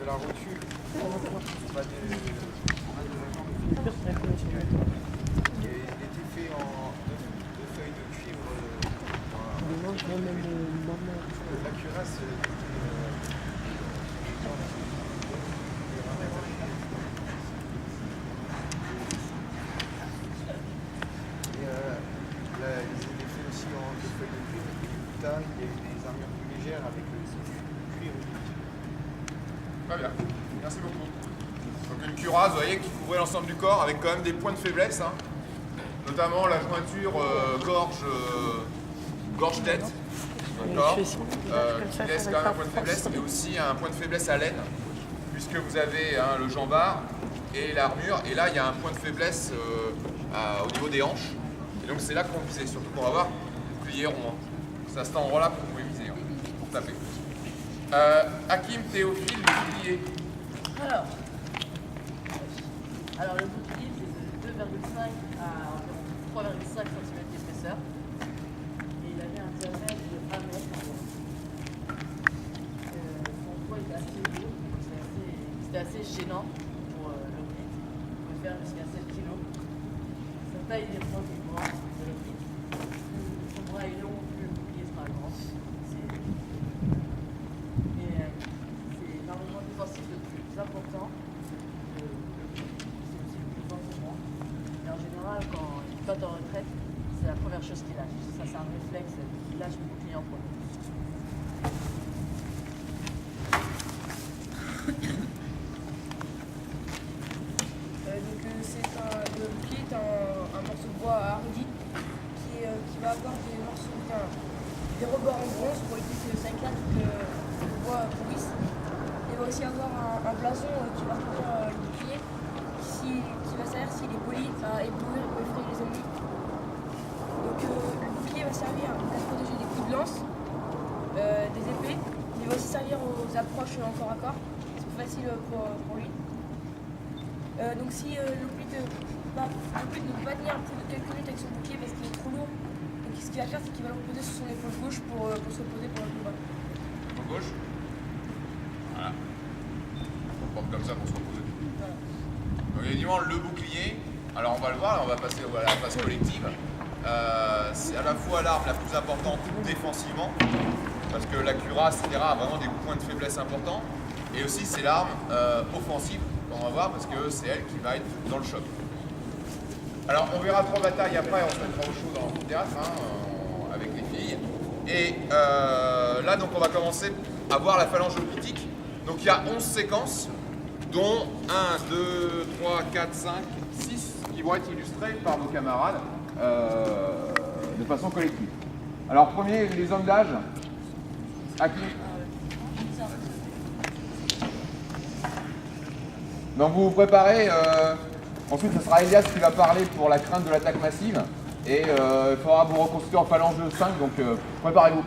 la rotule, on a il était fait en deux feuilles de cuivre. La cuirasse ils étaient faits aussi en deux feuilles de cuivre. Et plus tard, il y a eu des armures plus légères avec du cuivre. Très bien, merci beaucoup. Donc une cuirasse, vous voyez, qui couvrait l'ensemble du corps avec quand même des points de faiblesse, hein. Notamment la jointure gorge-tête, d'accord, qui laisse quand même un point de faiblesse, mais aussi un point de faiblesse à l'aine, puisque vous avez le jambard et l'armure, et là il y a un point de faiblesse au niveau des hanches, et donc c'est là qu'on visait, surtout qu'on va voir le bouclier rond. C'est à cet endroit-là que vous pouvez viser, hein, pour taper. Hakim, Théophile, le bouclier. Alors le bouclier c'est de 2,5 à environ 3,5 cm d'épaisseur et il avait un diamètre de 1 mètre environ. Son poids était assez lourd, c'était assez gênant pour l'optique. On pouvait faire jusqu'à 7 kg. Sa taille est proche du bras de l'optique. Son bras est long, plus le bouclier sera grand. C'est énormément défensif le plus important. Et en général, quand il flotte en retraite, c'est la première chose qu'il lâche. Ça, c'est un réflexe, il lâche le bouclier en premier. Le bouclier est un morceau de bois arrondi qui va avoir des morceaux, des rebords en bronze pour éviter que ça éclate ou que le bois pourrisse. Il va aussi avoir un blason qui va recouvrir le bouclier qui va servir s'il est poli à éblouir ou effrayer les ennemis. Donc le bouclier va servir à se protéger des coups de lance, des épées. Il va aussi servir aux approches en corps à corps. C'est plus facile pour lui. Donc si l'oupite ne peut pas tenir plus de quelques minutes avec son bouclier parce qu'il est trop lourd, donc ce qu'il va faire c'est qu'il va le reposer sur son épaule gauche pour se reposer pour le combat. Épaule gauche. Voilà. On porte comme ça pour se reposer. Voilà. Donc évidemment le bouclier, alors on va le voir, là, on va passer à la phase collective. C'est à la fois l'arme la plus importante défensivement, parce que la cuirasse, etc., a vraiment des points de faiblesse importants, et aussi c'est l'arme offensive, qu'on va voir, parce que c'est elle qui va être dans le choc. Alors on verra 3 batailles après, on se mettra au chaud dans le théâtre, hein, avec les filles. Et là donc on va commencer à voir la phalange hoplitique. Donc il y a 11 séquences, dont 1, 2, 3, 4, 5, 6 qui vont être illustrées par nos camarades de façon collective. Alors premier, les hommes d'âge. À qui? Donc vous vous préparez, ensuite ce sera Elias qui va parler pour la crainte de l'attaque massive, et il faudra vous reconstituer en phalange de 5, donc préparez-vous.